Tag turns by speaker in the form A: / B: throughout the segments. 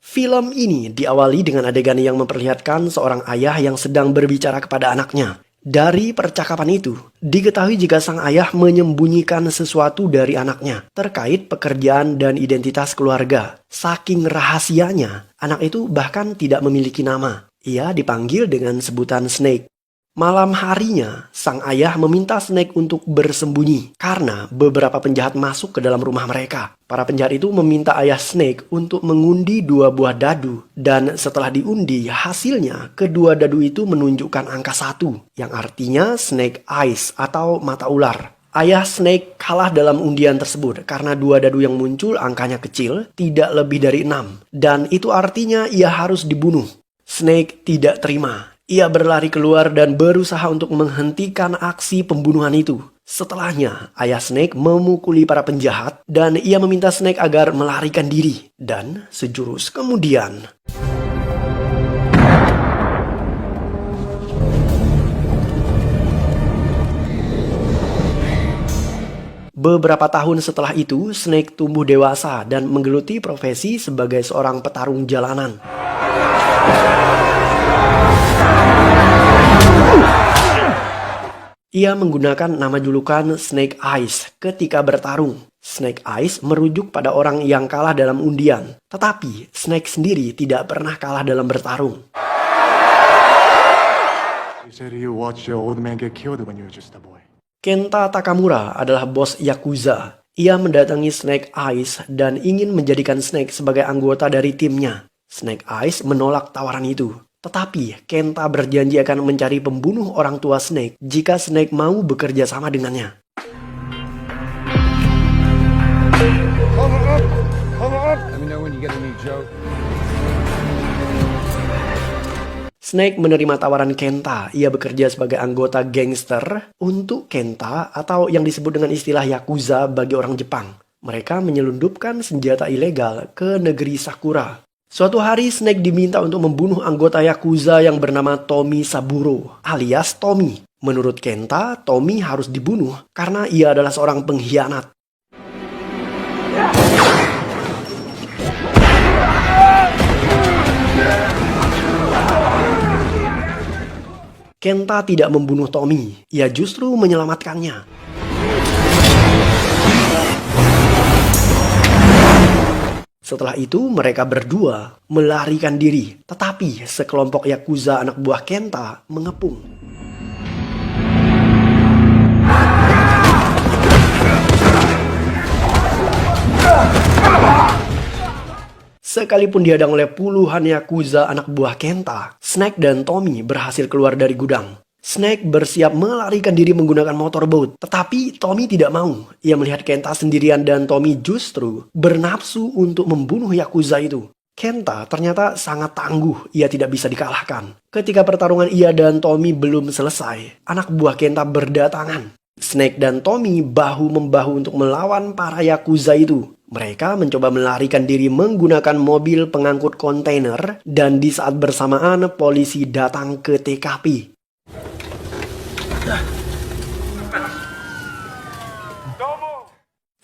A: Film ini diawali dengan adegan yang memperlihatkan seorang ayah yang sedang berbicara kepada anaknya. Dari percakapan itu, diketahui jika sang ayah menyembunyikan sesuatu dari anaknya terkait pekerjaan dan identitas keluarga. Saking rahasianya, anak itu bahkan tidak memiliki nama. Ia dipanggil dengan sebutan Snake. Malam harinya, sang ayah meminta Snake untuk bersembunyi karena beberapa penjahat masuk ke dalam rumah mereka. Para penjahat itu meminta ayah Snake untuk mengundi 2 buah dadu. Dan setelah diundi, hasilnya kedua dadu itu menunjukkan angka 1, yang artinya Snake Eyes atau mata ular. Ayah Snake kalah dalam undian tersebut karena 2 dadu yang muncul angkanya kecil, tidak lebih dari 6. Dan itu artinya ia harus dibunuh. Snake tidak terima. Ia berlari keluar dan berusaha untuk menghentikan aksi pembunuhan itu. Setelahnya, ayah Snake memukuli para penjahat dan ia meminta Snake agar melarikan diri. Dan sejurus kemudian, beberapa tahun setelah itu, Snake tumbuh dewasa dan menggeluti profesi sebagai seorang petarung jalanan. Ia menggunakan nama julukan Snake Eyes ketika bertarung. Snake Eyes merujuk pada orang yang kalah dalam undian. Tetapi Snake sendiri tidak pernah kalah dalam bertarung. Kenta Takamura adalah bos Yakuza. Ia mendatangi Snake Eyes dan ingin menjadikan Snake sebagai anggota dari timnya. Snake Eyes menolak tawaran itu. Tetapi Kenta berjanji akan mencari pembunuh orang tua Snake jika Snake mau bekerja sama dengannya. Snake menerima tawaran Kenta. Ia bekerja sebagai anggota gangster untuk Kenta atau yang disebut dengan istilah Yakuza bagi orang Jepang. Mereka menyelundupkan senjata ilegal ke negeri Sakura. Suatu hari Snake diminta untuk membunuh anggota Yakuza yang bernama Tommy Saburo alias Tommy. Menurut Kenta, Tommy harus dibunuh karena ia adalah seorang pengkhianat. Kenta tidak membunuh Tommy, ia justru menyelamatkannya. Setelah itu mereka berdua melarikan diri, tetapi sekelompok Yakuza anak buah Kenta mengepung. Sekalipun dihadang oleh puluhan Yakuza anak buah Kenta, Snake dan Tommy berhasil keluar dari gudang. Snake bersiap melarikan diri menggunakan motorboat, tetapi Tommy tidak mau. Ia melihat Kenta sendirian dan Tommy justru bernafsu untuk membunuh Yakuza itu. Kenta ternyata sangat tangguh, ia tidak bisa dikalahkan. Ketika pertarungan ia dan Tommy belum selesai, anak buah Kenta berdatangan. Snake dan Tommy bahu-membahu untuk melawan para Yakuza itu. Mereka mencoba melarikan diri menggunakan mobil pengangkut kontainer dan di saat bersamaan polisi datang ke TKP.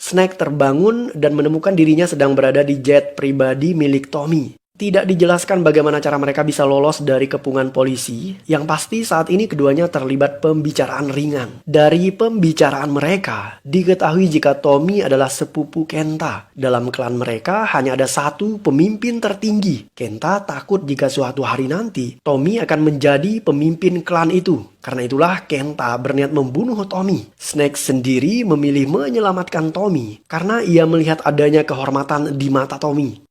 A: Snake terbangun dan menemukan dirinya sedang berada di jet pribadi milik Tommy. Tidak dijelaskan bagaimana cara mereka bisa lolos dari kepungan polisi. Yang pasti saat ini keduanya terlibat pembicaraan ringan. Dari pembicaraan mereka, diketahui jika Tommy adalah sepupu Kenta. Dalam klan mereka hanya ada satu pemimpin tertinggi. Kenta takut jika suatu hari nanti Tommy akan menjadi pemimpin klan itu. Karena itulah Kenta berniat membunuh Tommy. Snake sendiri memilih menyelamatkan Tommy karena ia melihat adanya kehormatan di mata Tommy.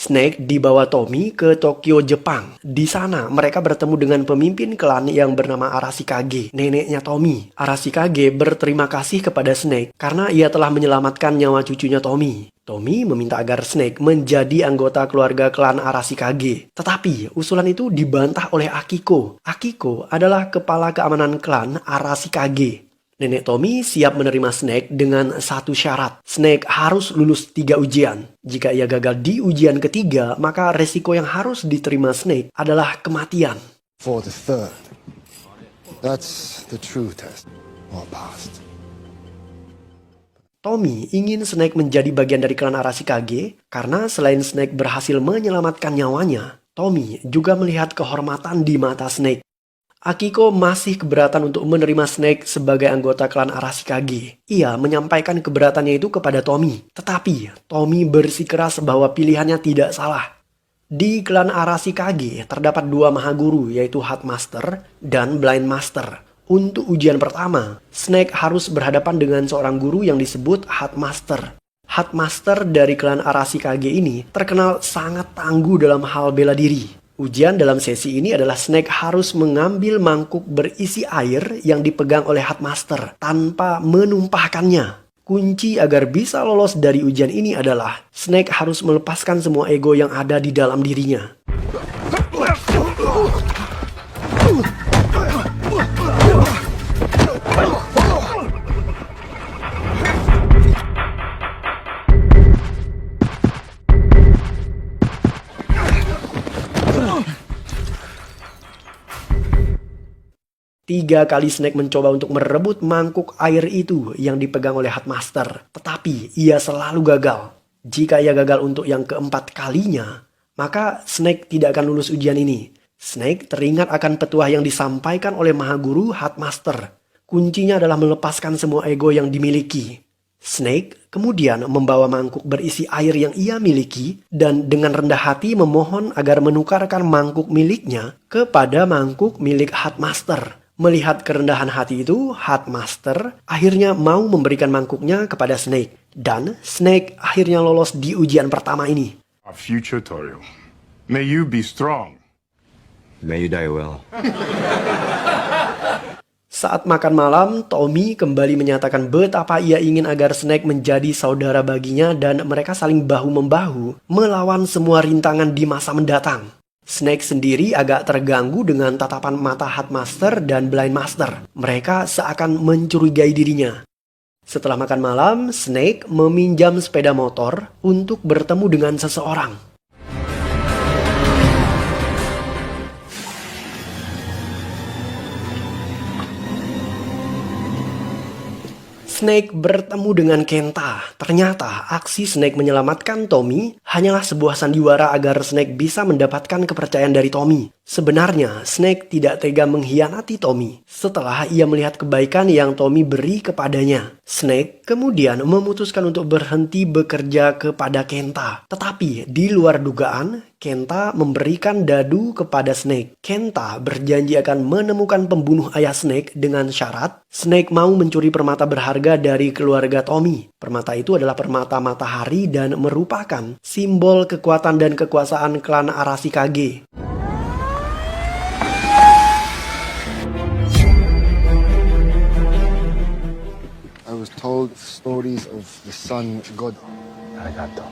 A: Snake dibawa Tommy ke Tokyo, Jepang. Di sana mereka bertemu dengan pemimpin klan yang bernama Arashikage, neneknya Tommy. Arashikage berterima kasih kepada Snake karena ia telah menyelamatkan nyawa cucunya Tommy. Tommy meminta agar Snake menjadi anggota keluarga klan Arashikage. Tetapi usulan itu dibantah oleh Akiko. Akiko adalah kepala keamanan klan Arashikage. Nenek Tommy siap menerima Snake dengan satu syarat. Snake harus lulus 3 ujian. Jika ia gagal di ujian ketiga, maka resiko yang harus diterima Snake adalah kematian.
B: For the third, that's the true test, or past.
A: Tommy ingin Snake menjadi bagian dari klan Arashikage karena selain Snake berhasil menyelamatkan nyawanya, Tommy juga melihat kehormatan di mata Snake. Akiko masih keberatan untuk menerima Snake sebagai anggota klan Arashikage. Ia menyampaikan keberatannya itu kepada Tommy. Tetapi Tommy bersikeras bahwa pilihannya tidak salah. Di klan Arashikage terdapat dua mahaguru, yaitu Headmaster dan Blind Master. Untuk ujian pertama, Snake harus berhadapan dengan seorang guru yang disebut Headmaster. Headmaster dari klan Arashikage ini terkenal sangat tangguh dalam hal bela diri. Ujian dalam sesi ini adalah Snake harus mengambil mangkuk berisi air yang dipegang oleh Headmaster tanpa menumpahkannya. Kunci agar bisa lolos dari ujian ini adalah Snake harus melepaskan semua ego yang ada di dalam dirinya. Tiga kali Snake mencoba untuk merebut mangkuk air itu yang dipegang oleh Headmaster. Tetapi ia selalu gagal. Jika ia gagal untuk yang keempat kalinya, maka Snake tidak akan lulus ujian ini. Snake teringat akan petuah yang disampaikan oleh Mahaguru Headmaster. Kuncinya adalah melepaskan semua ego yang dimiliki. Snake kemudian membawa mangkuk berisi air yang ia miliki dan dengan rendah hati memohon agar menukarkan mangkuk miliknya kepada mangkuk milik Headmaster. Melihat kerendahan hati itu, Headmaster akhirnya mau memberikan mangkuknya kepada Snake. Dan Snake akhirnya lolos di ujian pertama ini.
B: Our future Torio. May you be strong.
C: May you die well.
A: Saat makan malam, Tommy kembali menyatakan betapa ia ingin agar Snake menjadi saudara baginya dan mereka saling bahu-membahu melawan semua rintangan di masa mendatang. Snake sendiri agak terganggu dengan tatapan mata Headmaster dan Blind Master. Mereka seakan mencurigai dirinya. Setelah makan malam, Snake meminjam sepeda motor untuk bertemu dengan seseorang. Snake bertemu dengan Kenta. Ternyata aksi Snake menyelamatkan Tommy hanyalah sebuah sandiwara agar Snake bisa mendapatkan kepercayaan dari Tommy. Sebenarnya Snake tidak tega mengkhianati Tommy setelah ia melihat kebaikan yang Tommy beri kepadanya. Snake kemudian memutuskan untuk berhenti bekerja kepada Kenta. Tetapi di luar dugaan, Kenta memberikan dadu kepada Snake. Kenta berjanji akan menemukan pembunuh ayah Snake dengan syarat Snake mau mencuri permata berharga dari keluarga Tommy. Permata itu adalah permata matahari dan merupakan simbol kekuatan dan kekuasaan klan Arashikage.
D: I was told stories of the sun god.
C: Arigato.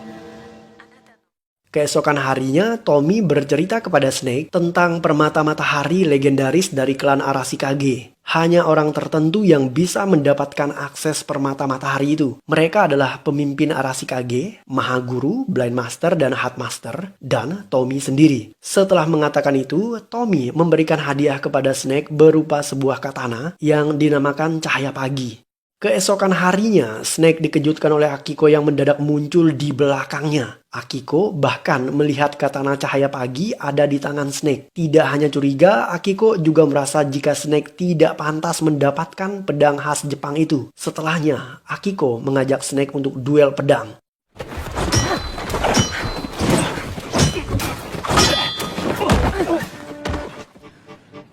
A: Keesokan harinya, Tommy bercerita kepada Snake tentang permata matahari legendaris dari klan Arashikage. Hanya orang tertentu yang bisa mendapatkan akses permata matahari itu. Mereka adalah pemimpin Arashikage, Mahaguru, Blind Master, dan Headmaster, dan Tommy sendiri. Setelah mengatakan itu, Tommy memberikan hadiah kepada Snake berupa sebuah katana yang dinamakan Cahaya Pagi. Keesokan harinya, Snake dikejutkan oleh Akiko yang mendadak muncul di belakangnya. Akiko bahkan melihat katana Cahaya Pagi ada di tangan Snake. Tidak hanya curiga, Akiko juga merasa jika Snake tidak pantas mendapatkan pedang khas Jepang itu. Setelahnya, Akiko mengajak Snake untuk duel pedang.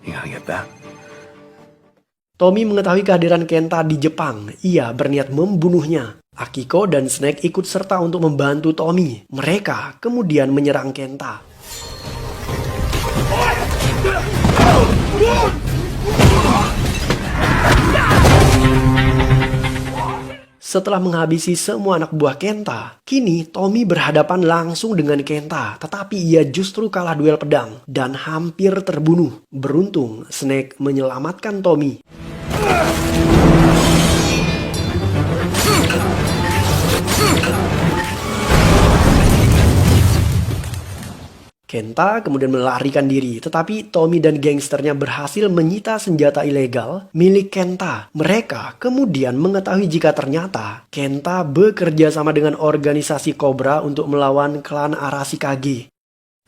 C: You gotta get back.
A: Tommy mengetahui kehadiran Kenta di Jepang. Ia berniat membunuhnya. Akiko dan Snake ikut serta untuk membantu Tommy. Mereka kemudian menyerang Kenta. Setelah menghabisi semua anak buah Kenta, kini Tommy berhadapan langsung dengan Kenta. Tetapi ia justru kalah duel pedang dan hampir terbunuh. Beruntung, Snake menyelamatkan Tommy. Kenta kemudian melarikan diri, tetapi Tommy dan gangsternya berhasil menyita senjata ilegal milik Kenta. Mereka kemudian mengetahui jika ternyata Kenta bekerja sama dengan organisasi Cobra untuk melawan klan Arashikage.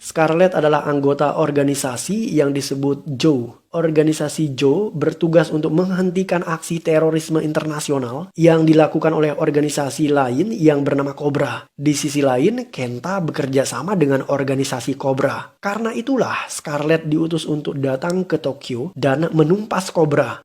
A: Scarlett adalah anggota organisasi yang disebut Joe. Organisasi Joe bertugas untuk menghentikan aksi terorisme internasional yang dilakukan oleh organisasi lain yang bernama Cobra. Di sisi lain, Kenta bekerja sama dengan organisasi Cobra. Karena itulah Scarlett diutus untuk datang ke Tokyo dan menumpas Cobra.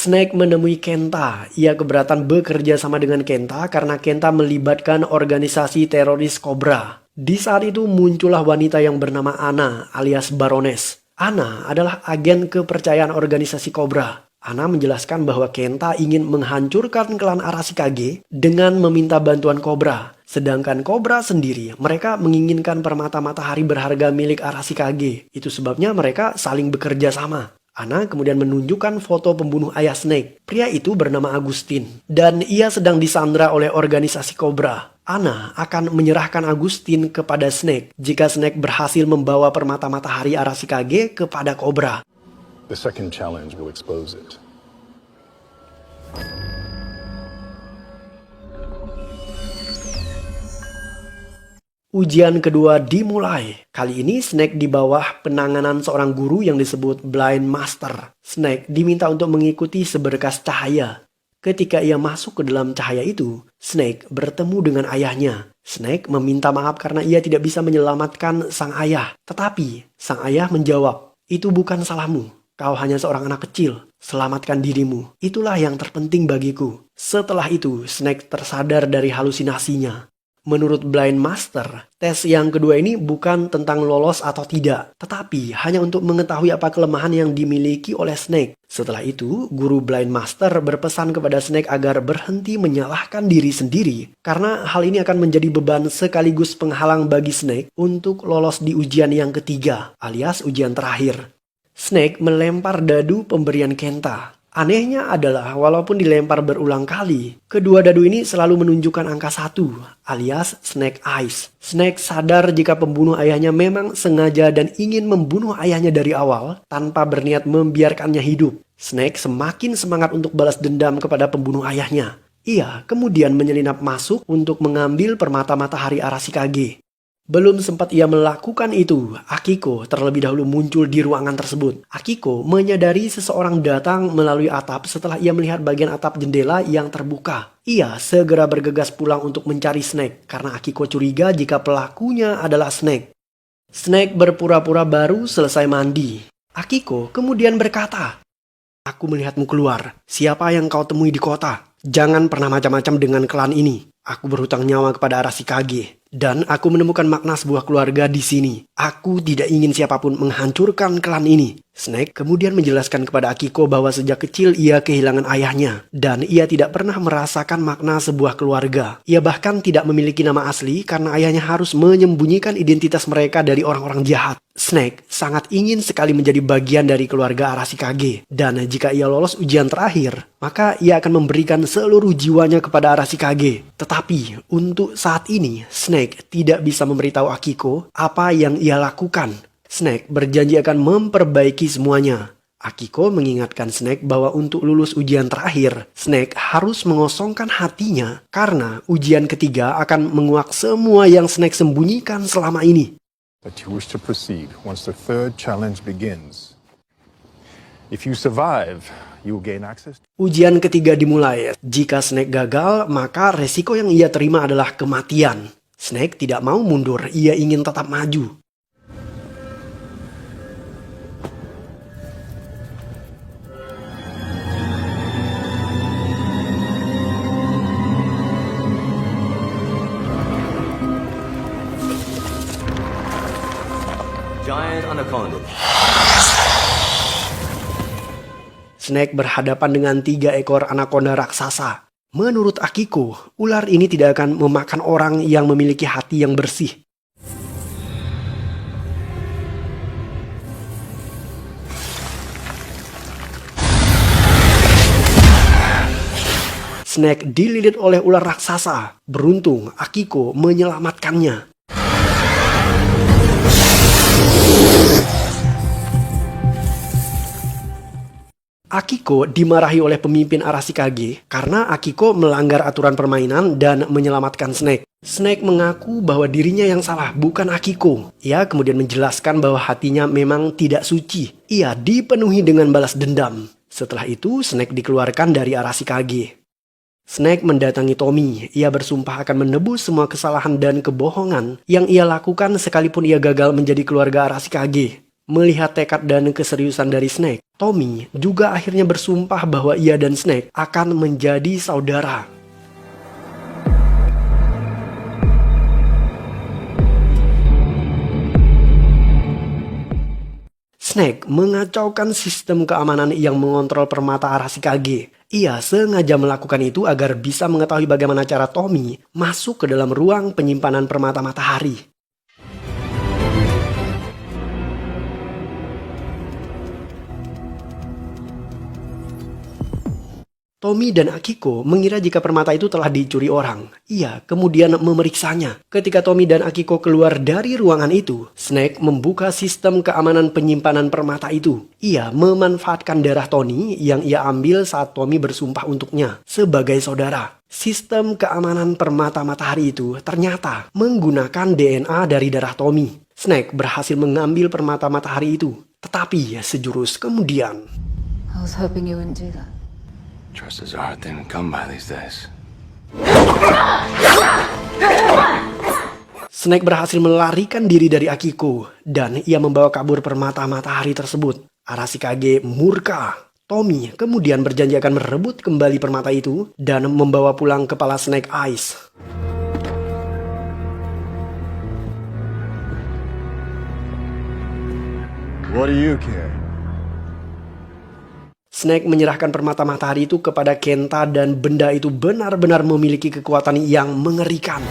A: Snake menemui Kenta. Ia keberatan bekerja sama dengan Kenta karena Kenta melibatkan organisasi teroris Cobra. Di saat itu muncullah wanita yang bernama Anna alias Baroness. Anna adalah agen kepercayaan organisasi Cobra. Anna menjelaskan bahwa Kenta ingin menghancurkan klan Arashikage dengan meminta bantuan Cobra. Sedangkan Cobra sendiri, mereka menginginkan permata matahari berharga milik Arashikage. Itu sebabnya mereka saling bekerja sama. Anna kemudian menunjukkan foto pembunuh ayah Snake. Pria itu bernama Agustin. Dan ia sedang disandra oleh organisasi Cobra. Anna akan menyerahkan Agustin kepada Snake jika Snake berhasil membawa permata matahari Arashikage kepada Cobra.
B: The second challenge will expose it.
A: Ujian kedua dimulai. Kali ini Snake di bawah penanganan seorang guru yang disebut Blind Master. Snake diminta untuk mengikuti seberkas cahaya. Ketika ia masuk ke dalam cahaya itu, Snake bertemu dengan ayahnya. Snake meminta maaf karena ia tidak bisa menyelamatkan sang ayah. Tetapi sang ayah menjawab, "Itu bukan salahmu. Kau hanya seorang anak kecil. Selamatkan dirimu. Itulah yang terpenting bagiku." Setelah itu, Snake tersadar dari halusinasinya. Menurut Blind Master, tes yang kedua ini bukan tentang lolos atau tidak, tetapi hanya untuk mengetahui apa kelemahan yang dimiliki oleh Snake. Setelah itu, guru Blind Master berpesan kepada Snake agar berhenti menyalahkan diri sendiri, karena hal ini akan menjadi beban sekaligus penghalang bagi Snake untuk lolos di ujian yang ketiga, alias ujian terakhir. Snake melempar dadu pemberian Kenta. Anehnya adalah walaupun dilempar berulang kali, kedua dadu ini selalu menunjukkan angka 1 alias Snake Eyes. Snake sadar jika pembunuh ayahnya memang sengaja dan ingin membunuh ayahnya dari awal tanpa berniat membiarkannya hidup. Snake semakin semangat untuk balas dendam kepada pembunuh ayahnya. Ia kemudian menyelinap masuk untuk mengambil permata matahari Arashikage. Belum sempat ia melakukan itu, Akiko terlebih dahulu muncul di ruangan tersebut. Akiko menyadari seseorang datang melalui atap setelah ia melihat bagian atap jendela yang terbuka. Ia segera bergegas pulang untuk mencari Snake karena Akiko curiga jika pelakunya adalah Snake. Snake berpura-pura baru selesai mandi. Akiko kemudian berkata, "Aku melihatmu keluar. Siapa yang kau temui di kota? Jangan pernah macam-macam dengan klan ini. Aku berhutang nyawa kepada Arashikage. Dan aku menemukan makna sebuah keluarga di sini. Aku tidak ingin siapapun menghancurkan klan ini." Snake kemudian menjelaskan kepada Akiko bahwa sejak kecil ia kehilangan ayahnya. Dan ia tidak pernah merasakan makna sebuah keluarga. Ia bahkan tidak memiliki nama asli karena ayahnya harus menyembunyikan identitas mereka dari orang-orang jahat. Snake sangat ingin sekali menjadi bagian dari keluarga Arashikage. Dan jika ia lolos ujian terakhir, maka ia akan memberikan seluruh jiwanya kepada Arashikage. Tetapi untuk saat ini, Snake tidak bisa memberitahu Akiko apa yang ia lakukan. Snake berjanji akan memperbaiki semuanya. Akiko mengingatkan Snake bahwa untuk lulus ujian terakhir, Snake harus mengosongkan hatinya karena ujian ketiga akan menguak semua yang Snake sembunyikan selama ini.
B: But you wish to proceed once the third challenge begins. If you survive, you will gain access.
A: Ujian ketiga dimulai. Jika Snake gagal, maka resiko yang ia terima adalah kematian. Snake tidak mau mundur, ia ingin tetap maju.
C: Giant anaconda.
A: Snake berhadapan dengan 3 ekor anaconda raksasa. Menurut Akiko, ular ini tidak akan memakan orang yang memiliki hati yang bersih. Snake dililit oleh ular raksasa. Beruntung Akiko menyelamatkannya. Akiko dimarahi oleh pemimpin Arashikage karena Akiko melanggar aturan permainan dan menyelamatkan Snake. Snake mengaku bahwa dirinya yang salah, bukan Akiko. Ia kemudian menjelaskan bahwa hatinya memang tidak suci. Ia dipenuhi dengan balas dendam. Setelah itu, Snake dikeluarkan dari Arashikage. Snake mendatangi Tommy. Ia bersumpah akan menebus semua kesalahan dan kebohongan yang ia lakukan sekalipun ia gagal menjadi keluarga Arashikage. Melihat tekad dan keseriusan dari Snake, Tommy juga akhirnya bersumpah bahwa ia dan Snake akan menjadi saudara. Snake mengacaukan sistem keamanan yang mengontrol permata Arashikage. Ia sengaja melakukan itu agar bisa mengetahui bagaimana cara Tommy masuk ke dalam ruang penyimpanan permata matahari. Tommy dan Akiko mengira jika permata itu telah dicuri orang. Ia kemudian memeriksanya. Ketika Tommy dan Akiko keluar dari ruangan itu, Snake membuka sistem keamanan penyimpanan permata itu. Ia memanfaatkan darah Tony yang ia ambil saat Tommy bersumpah untuknya sebagai saudara. Sistem keamanan permata matahari itu ternyata menggunakan DNA dari darah Tommy. Snake berhasil mengambil permata matahari itu. Tetapi sejurus kemudian,
E: I was hoping you wouldn't do that.
C: Trust is a hard thing to come by these days.
A: Snake berhasil melarikan diri dari Akiko dan ia membawa kabur permata matahari tersebut. Arashikage murka. Tommy kemudian berjanji akan merebut kembali permata itu dan membawa pulang kepala Snake Eyes.
B: What do you care?
A: Snake menyerahkan permata matahari itu kepada Kenta dan benda itu benar-benar memiliki kekuatan yang mengerikan.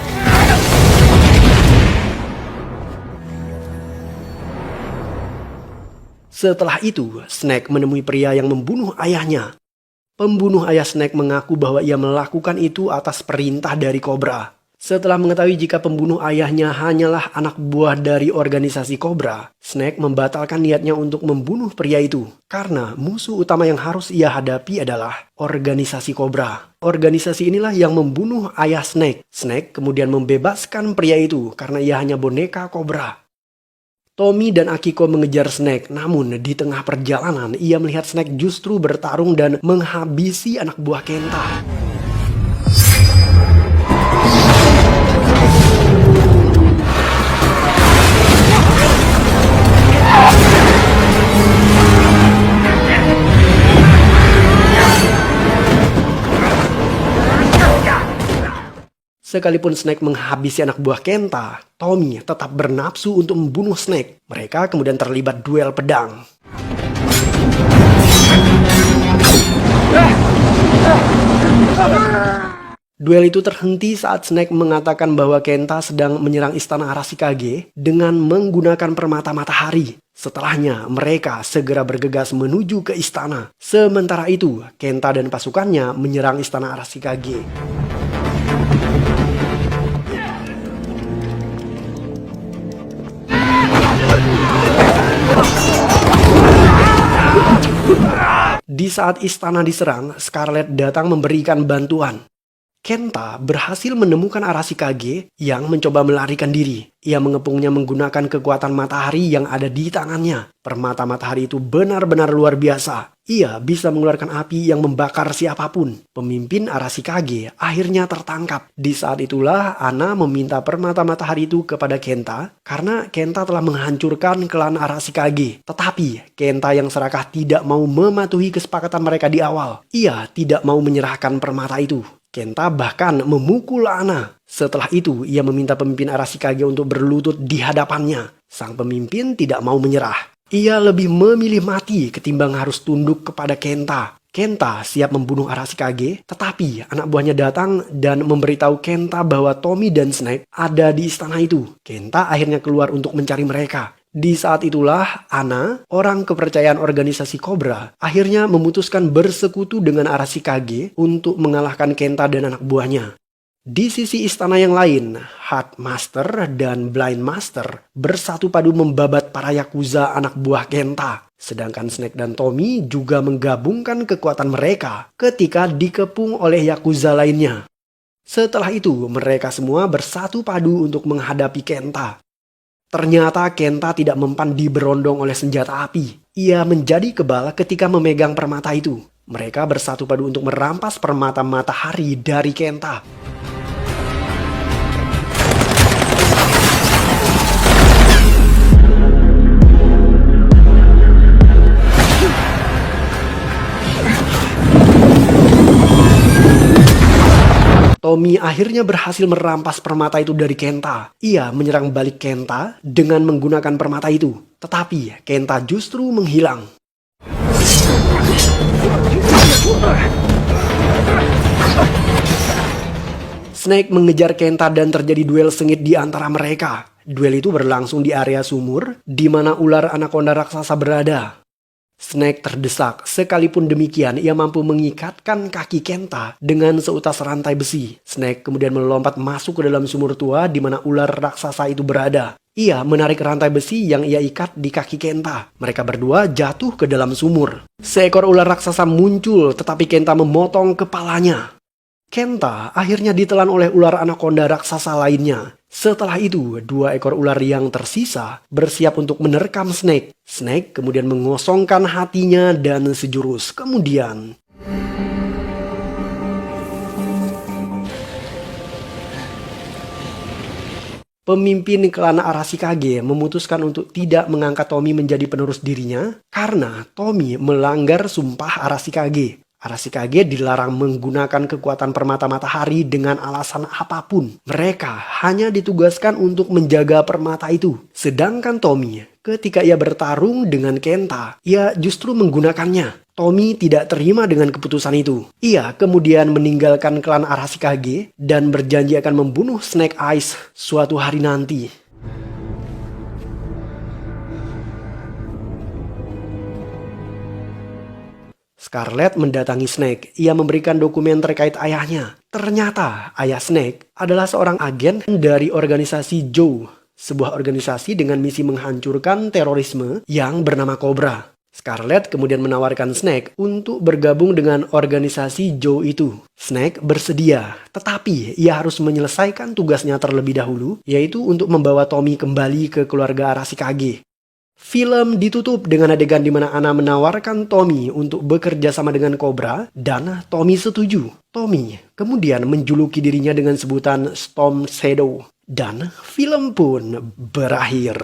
A: Setelah itu, Snake menemui pria yang membunuh ayahnya. Pembunuh ayah Snake mengaku bahwa ia melakukan itu atas perintah dari Cobra. Setelah mengetahui jika pembunuh ayahnya hanyalah anak buah dari organisasi Cobra, Snake membatalkan niatnya untuk membunuh pria itu. Karena musuh utama yang harus ia hadapi adalah organisasi Cobra. Organisasi inilah yang membunuh ayah Snake. Snake kemudian membebaskan pria itu karena ia hanya boneka Cobra. Tommy dan Akiko mengejar Snake, namun di tengah perjalanan ia melihat Snake justru bertarung dan menghabisi anak buah Kenta. Sekalipun Snake menghabisi anak buah Kenta, Tommy tetap bernafsu untuk membunuh Snake. Mereka kemudian terlibat duel pedang. Duel itu terhenti saat Snake mengatakan bahwa Kenta sedang menyerang istana Arashikage dengan menggunakan permata matahari. Setelahnya, mereka segera bergegas menuju ke istana. Sementara itu, Kenta dan pasukannya menyerang istana Arashikage. Di saat istana diserang, Scarlet datang memberikan bantuan. Kenta berhasil menemukan Arashikage yang mencoba melarikan diri. Ia mengepungnya menggunakan kekuatan matahari yang ada di tangannya. Permata matahari itu benar-benar luar biasa. Ia bisa mengeluarkan api yang membakar siapapun. Pemimpin Arashikage akhirnya tertangkap. Di saat itulah Ana meminta permata matahari itu kepada Kenta karena Kenta telah menghancurkan klan Arashikage. Tetapi Kenta yang serakah tidak mau mematuhi kesepakatan mereka di awal. Ia tidak mau menyerahkan permata itu. Kenta bahkan memukul Ana. Setelah itu, ia meminta pemimpin Arashikage untuk berlutut di hadapannya. Sang pemimpin tidak mau menyerah. Ia lebih memilih mati ketimbang harus tunduk kepada Kenta. Kenta siap membunuh Arashikage, tetapi anak buahnya datang dan memberitahu Kenta bahwa Tommy dan Snake ada di istana itu. Kenta akhirnya keluar untuk mencari mereka. Di saat itulah, Ana, orang kepercayaan organisasi Cobra, akhirnya memutuskan bersekutu dengan Arashikage untuk mengalahkan Kenta dan anak buahnya. Di sisi istana yang lain, Heart Master dan Blind Master bersatu padu membabat para Yakuza anak buah Kenta. Sedangkan Snake dan Tommy juga menggabungkan kekuatan mereka ketika dikepung oleh Yakuza lainnya. Setelah itu, mereka semua bersatu padu untuk menghadapi Kenta. Ternyata Kenta tidak mempan diberondong oleh senjata api. Ia menjadi kebal ketika memegang permata itu. Mereka bersatu padu untuk merampas permata matahari dari Kenta. Tommy akhirnya berhasil merampas permata itu dari Kenta. Ia menyerang balik Kenta dengan menggunakan permata itu. Tetapi Kenta justru menghilang. Snake mengejar Kenta dan terjadi duel sengit di antara mereka. Duel itu berlangsung di area sumur, di mana ular anaconda raksasa berada. Snake terdesak, sekalipun demikian ia mampu mengikatkan kaki Kenta dengan seutas rantai besi. Snake kemudian melompat masuk ke dalam sumur tua di mana ular raksasa itu berada. Ia menarik rantai besi yang ia ikat di kaki Kenta. Mereka berdua jatuh ke dalam sumur. Seekor ular raksasa muncul tetapi Kenta memotong kepalanya. Kenta akhirnya ditelan oleh ular anaconda raksasa lainnya. Setelah itu, 2 ekor ular yang tersisa bersiap untuk menerkam Snake. Snake kemudian mengosongkan hatinya dan sejurus. Kemudian pemimpin klan Arashikage memutuskan untuk tidak mengangkat Tommy menjadi penerus dirinya karena Tommy melanggar sumpah Arashikage. Arashikage dilarang menggunakan kekuatan permata matahari dengan alasan apapun. Mereka hanya ditugaskan untuk menjaga permata itu. Sedangkan Tommy, ketika ia bertarung dengan Kenta, ia justru menggunakannya. Tommy tidak terima dengan keputusan itu. Ia kemudian meninggalkan klan Arashikage dan berjanji akan membunuh Snake Eyes suatu hari nanti. Scarlet mendatangi Snake. Ia memberikan dokumen terkait ayahnya. Ternyata ayah Snake adalah seorang agen dari organisasi Joe, sebuah organisasi dengan misi menghancurkan terorisme yang bernama Cobra. Scarlet kemudian menawarkan Snake untuk bergabung dengan organisasi Joe itu. Snake bersedia, tetapi ia harus menyelesaikan tugasnya terlebih dahulu, yaitu untuk membawa Tommy kembali ke keluarga Arashikage. Film ditutup dengan adegan di mana Ana menawarkan Tommy untuk bekerja sama dengan Cobra dan Tommy setuju. Tommy kemudian menjuluki dirinya dengan sebutan Storm Shadow dan film pun berakhir.